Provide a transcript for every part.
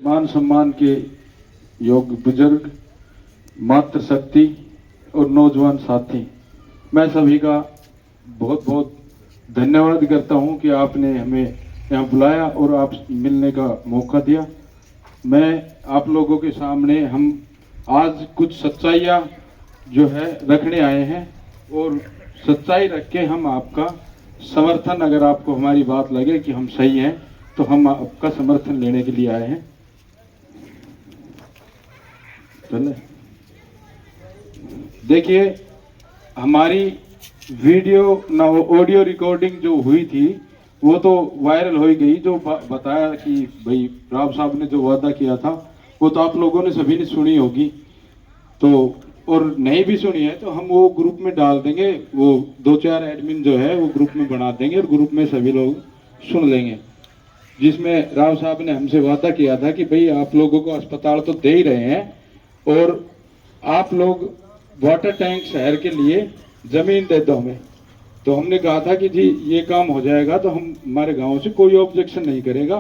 मान सम्मान के योग्य बुजुर्ग, मातृशक्ति और नौजवान साथी, मैं सभी का बहुत बहुत धन्यवाद करता हूं कि आपने हमें यहाँ बुलाया और आप मिलने का मौका दिया। मैं आप लोगों के सामने हम आज कुछ सच्चाइयाँ जो है रखने आए हैं और सच्चाई रख के हम आपका समर्थन, अगर आपको हमारी बात लगे कि हम सही हैं तो हम आपका समर्थन लेने के लिए आए हैं। चले देखिए, हमारी वीडियो ना ऑडियो रिकॉर्डिंग जो हुई थी वो तो वायरल हो ही गई। जो बताया कि भाई राव साहब ने जो वादा किया था वो तो आप लोगों ने सभी ने सुनी होगी, तो और नहीं भी सुनी है तो हम वो ग्रुप में डाल देंगे। वो 2-4 एडमिन जो है वो ग्रुप में बना देंगे और ग्रुप में सभी लोग सुन लेंगे, जिसमें राव साहब ने हमसे वादा किया था कि भाई आप लोगों को अस्पताल तो दे ही रहे हैं और आप लोग वाटर टैंक शहर के लिए जमीन दे दो हमें। तो हमने कहा था कि जी ये काम हो जाएगा तो हम हमारे गांव से कोई ऑब्जेक्शन नहीं करेगा।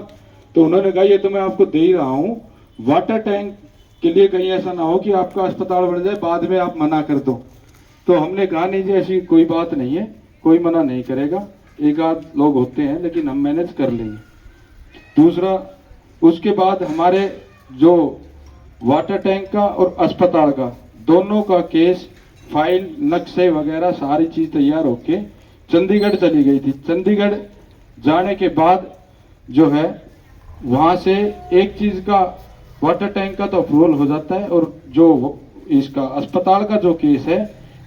तो उन्होंने कहा ये तो मैं आपको दे ही रहा हूँ, वाटर टैंक के लिए कहीं ऐसा ना हो कि आपका अस्पताल बन जाए बाद में आप मना कर दो। तो हमने कहा नहीं जी ऐसी कोई बात नहीं है, कोई मना नहीं करेगा, एक आध लोग होते हैं लेकिन हम मैनेज कर लेंगे। दूसरा, उसके बाद हमारे जो वाटर टैंक का और अस्पताल का दोनों का केस, फाइल, नक्शे वगैरह सारी चीज तैयार होके चंडीगढ़ चली गई थी। चंडीगढ़ जाने के बाद जो है वहां से एक चीज का वाटर टैंक का तो अप्रूवल हो जाता है और जो इसका अस्पताल का जो केस है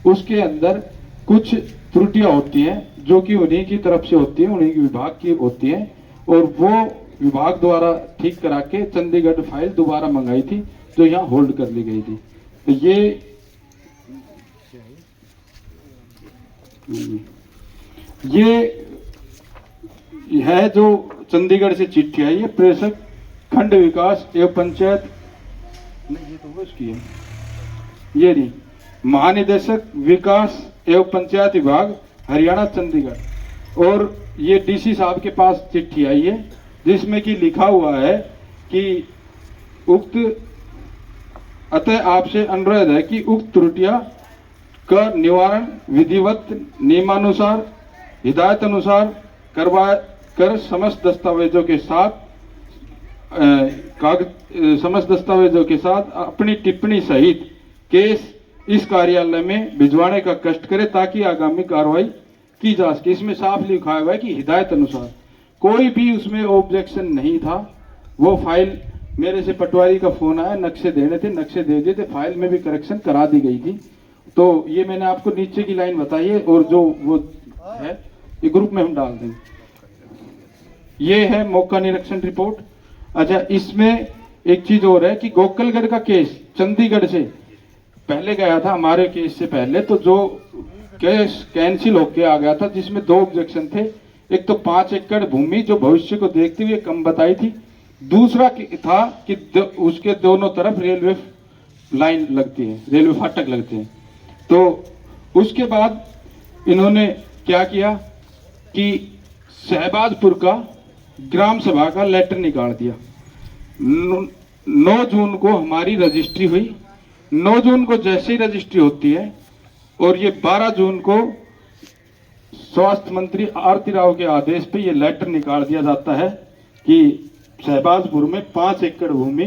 उसके अंदर कुछ त्रुटियां होती हैं जो कि उन्हीं की तरफ से होती है, उन्हीं की विभाग की होती है और वो विभाग द्वारा ठीक करा के चंडीगढ़ फाइल दोबारा मंगाई थी जो यहाँ होल्ड कर ली गई थी। तो ये है जो चंडीगढ़ से चिट्ठी आई है। प्रेषक खंड विकास एवं पंचायत, नहीं ये तो वो इसकी है, ये नहीं, महानिदेशक विकास एवं पंचायत विभाग हरियाणा चंडीगढ़। और ये डीसी साहब के पास चिट्ठी आई है जिसमें कि लिखा हुआ है कि उक्त अतः आपसे अनुरोध है कि उक्त त्रुटियां का निवारण विधिवत नियमानुसार हिदायत अनुसार करवा कर समस्त दस्तावेजों के साथ अपनी टिप्पणी सहित केस इस कार्यालय में भिजवाने का कष्ट करे ताकि आगामी कार्रवाई की जा सके। इसमें साफ लिखा हुआ है कि हिदायत अनुसार, कोई भी उसमें ऑब्जेक्शन नहीं था। वो फाइल मेरे से पटवारी का फोन आया, नक्शे देने थे, नक्शे दे दिए थे, फाइल में भी करेक्शन करा दी गई थी। तो ये मैंने आपको नीचे की लाइन बताई है और जो वो है ये ग्रुप में हम डाल देंगे। ये है मौका निरीक्षण रिपोर्ट। अच्छा, इसमें एक चीज और है कि गोकलगढ़ का केस चंडीगढ़ से पहले गया था, हमारे केस से पहले, तो जो केस कैंसिल होके आ गया था जिसमें 2 ऑब्जेक्शन थे। एक तो 5 एकड़ भूमि जो भविष्य को देखते हुए कम बताई थी, दूसरा था कि उसके दोनों तरफ रेलवे लाइन लगती है, रेलवे फाटक लगते हैं। तो उसके बाद इन्होंने क्या किया कि शहबाजपुर का ग्राम सभा का लेटर निकाल दिया। 9 जून को हमारी रजिस्ट्री हुई। 9 जून को जैसे ही रजिस्ट्री होती है और ये 12 जून को स्वास्थ्य मंत्री आरती राव के आदेश पे ये लेटर निकाल दिया जाता है कि शहबाजपुर में 5 एकड़ भूमि,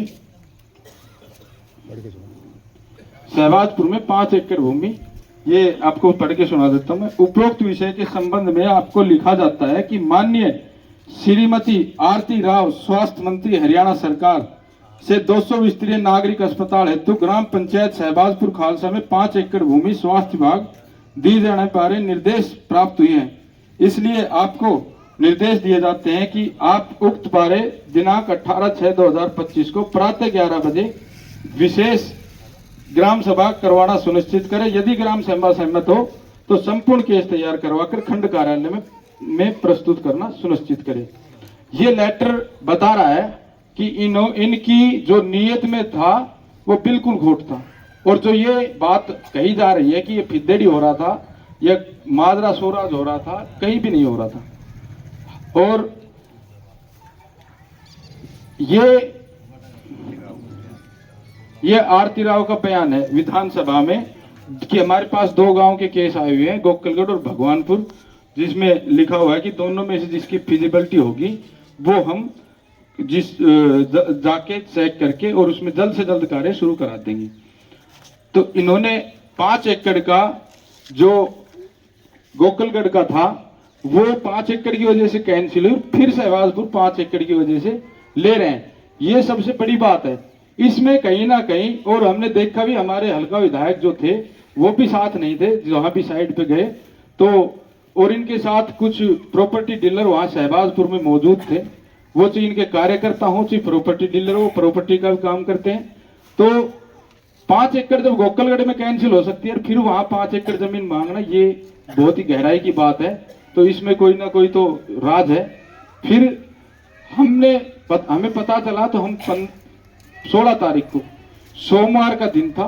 शहबाजपुर में 5 एकड़ भूमि, ये आपको पढ़ के सुना देता हूं मैं। उपरोक्त विषय के संबंध में आपको लिखा जाता है कि माननीय श्रीमती आरती राव स्वास्थ्य मंत्री हरियाणा सरकार से 200 विस्तरीय नागरिक अस्पताल हेतु ग्राम पंचायत शहबाजपुर खालसा में 5 एकड़ भूमि स्वास्थ्य विभाग दी जाने बारे निर्देश प्राप्त हुए हैं। इसलिए आपको निर्देश दिए जाते हैं कि आप उक्त बारे दिनांक 18/6/2025 को प्रातः 11 बजे विशेष ग्राम सभा करवाना सुनिश्चित करें। यदि ग्राम सभा सहमत हो तो संपूर्ण केस तैयार करवाकर खंड कार्यालय में प्रस्तुत करना सुनिश्चित करें। ये लेटर बता रहा है कि इनकी जो नीयत में था वो बिल्कुल खोट था और जो ये बात कही जा रही है कि ये फिद्देड़ी हो रहा था या माजरा सोराज हो रहा था, कहीं भी नहीं हो रहा था। और ये ये आरती राव का बयान है विधानसभा में कि हमारे पास 2 गांव के केस आए हुए हैं, गोकलगढ़ और भगवानपुर, जिसमें लिखा हुआ है कि दोनों में से जिसकी फिजिबिलिटी होगी वो हम जाके चेक करके और उसमें जल्द से जल्द कार्य शुरू करा देंगे। तो इन्होंने 5 एकड़ का जो गोकलगढ़ का था वो 5 एकड़ की वजह से कैंसिल हुई, फिर सहवाजपुर 5 एकड़ की वजह से ले रहे हैं। ये सबसे बड़ी बात है इसमें कहीं ना कहीं। और हमने देखा भी हमारे हल्का विधायक जो थे वो भी साथ नहीं थे, जहां भी साइड पे गए तो, और इनके साथ कुछ प्रॉपर्टी डीलर वहां सहबाजपुर में मौजूद थे, वो चाहे इनके कार्यकर्ता हो चाहे प्रॉपर्टी डीलर हो, प्रॉपर्टी का भी काम करते हैं। तो 5 एकड़ जब गोकलगढ़ में कैंसिल हो सकती है फिर वहां 5 एकड़ जमीन मांगना, ये बहुत ही गहराई की बात है। तो इसमें कोई ना कोई तो राज है। फिर हमें पता चला तो हम 16 तारीख को सोमवार का दिन था,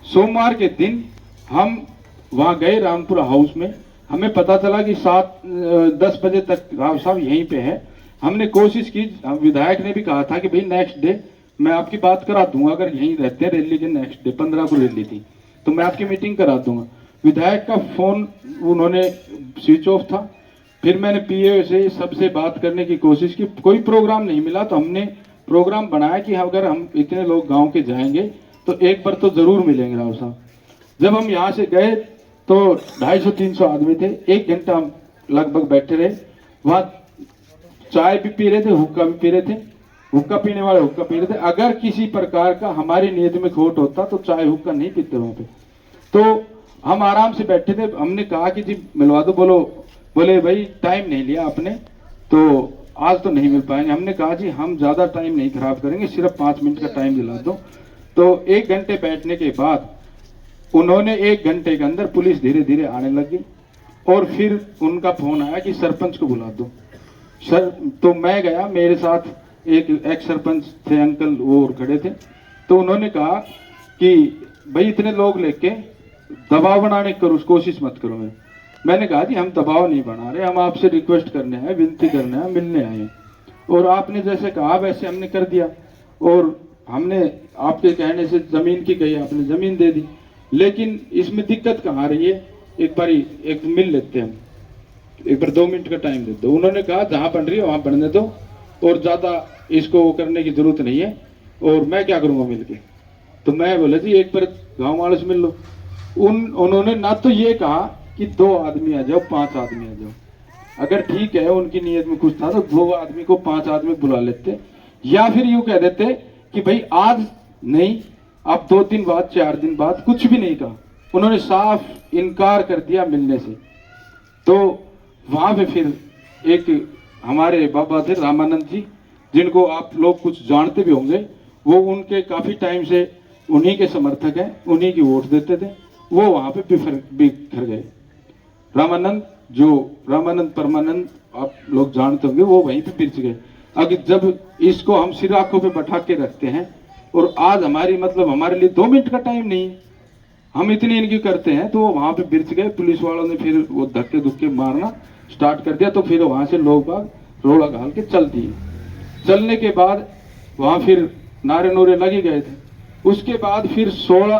सोमवार के दिन हम वहां गए रामपुरा हाउस में। हमें पता चला कि 7-10 बजे तक राव साहब यहीं पे है। हमने कोशिश की, विधायक ने भी कहा था कि भाई नेक्स्ट डे मैं आपकी बात करा दूंगा, अगर यहीं रहते हैं रैली के नेक्स्ट डे 15 को रैली थी तो मैं आपकी मीटिंग करा दूंगा। विधायक का फोन उन्होंने स्विच ऑफ था। फिर मैंने पीए से सबसे बात करने की कोशिश की, कोई प्रोग्राम नहीं मिला। तो हमने प्रोग्राम बनाया कि अगर हम इतने लोग गांव के जाएंगे तो एक बार तो जरूर मिलेंगे राव साहब। जब हम यहाँ से गए तो 250-300 आदमी थे। 1 घंटा हम लगभग बैठे रहे। वहाँ चाय भी पी रहे थे, हुक्का भी पी रहे थे, हुक्का पीने वाले हुक्का पी रहे थे। अगर किसी प्रकार का हमारी नीयत में खोट होता तो चाय हुक्का नहीं पीते वहां पे। तो हम आराम से बैठे थे। हमने कहा कि जी मिलवा दो। बोले भाई टाइम नहीं लिया आपने तो आज तो नहीं मिल पाएंगे। हमने कहा जी हम ज्यादा टाइम नहीं खराब करेंगे, सिर्फ 5 मिनट का टाइम दिला दो। तो 1 घंटे बैठने के बाद उन्होंने 1 घंटे के अंदर पुलिस धीरे धीरे आने लगी और फिर उनका फोन आया कि सरपंच को बुला दो। सर तो मैं गया, मेरे साथ एक एक्स सरपंच थे अंकल, वो और खड़े थे। तो उन्होंने कहा कि भाई इतने लोग लेके दबाव बनाने की कोशिश मत करो। मैंने कहा जी हम दबाव नहीं बना रहे, हम आपसे रिक्वेस्ट करने हैं, विनती करने हैं, मिलने आए हैं। और आपने जैसे कहा वैसे हमने कर दिया और हमने आपके कहने से जमीन की कही, आपने जमीन दे दी। लेकिन इसमें दिक्कत कहाँ आ रही है, एक मिल लेते हैं, एक बार 2 मिनट का टाइम दे दो। उन्होंने कहा जहां बन रही है वहां बनने दो और ज्यादा इसको करने की जरूरत नहीं है, और मैं क्या करूंगा मिलके। तो मैं बोला जी एक बार गांव वालों से मिल लो। उन्होंने ना तो ये कहा कि 2 आदमी आ जाओ, 5 आदमी आ जाओ। अगर ठीक है उनकी नीयत में कुछ था तो 2 आदमी को 5 आदमी बुला लेते, या फिर यूं कह देते कि भाई आज नहीं, आप 2 दिन बाद 4 दिन बाद। कुछ भी नहीं कहा, उन्होंने साफ इनकार कर दिया मिलने से। तो वहां पे फिर एक हमारे बाबा थे रामानंद जी, जिनको आप लोग कुछ जानते भी होंगे, वो उनके काफी टाइम से उन्हीं के समर्थक हैं, उन्हीं की वोट देते थे। वो वहां पे बिखर गए। रामानंद परमानंद आप लोग जानते होंगे, वो वहीं पे बिछ गए। अगर जब इसको हम सिर आंखों पे बैठा के रखते हैं और आज हमारे लिए 2 मिनट का टाइम नहीं है, हम इतनी इनकी करते हैं, तो वहां पे बिछ गए। पुलिस वालों ने फिर वो धक्के धुक्के मारना स्टार्ट कर दिया। तो फिर वहां से लोग बाग रोड़ा घाल के चल दिए। चलने के बाद वहां फिर नारे नूरे लगे गए थे। उसके बाद फिर 16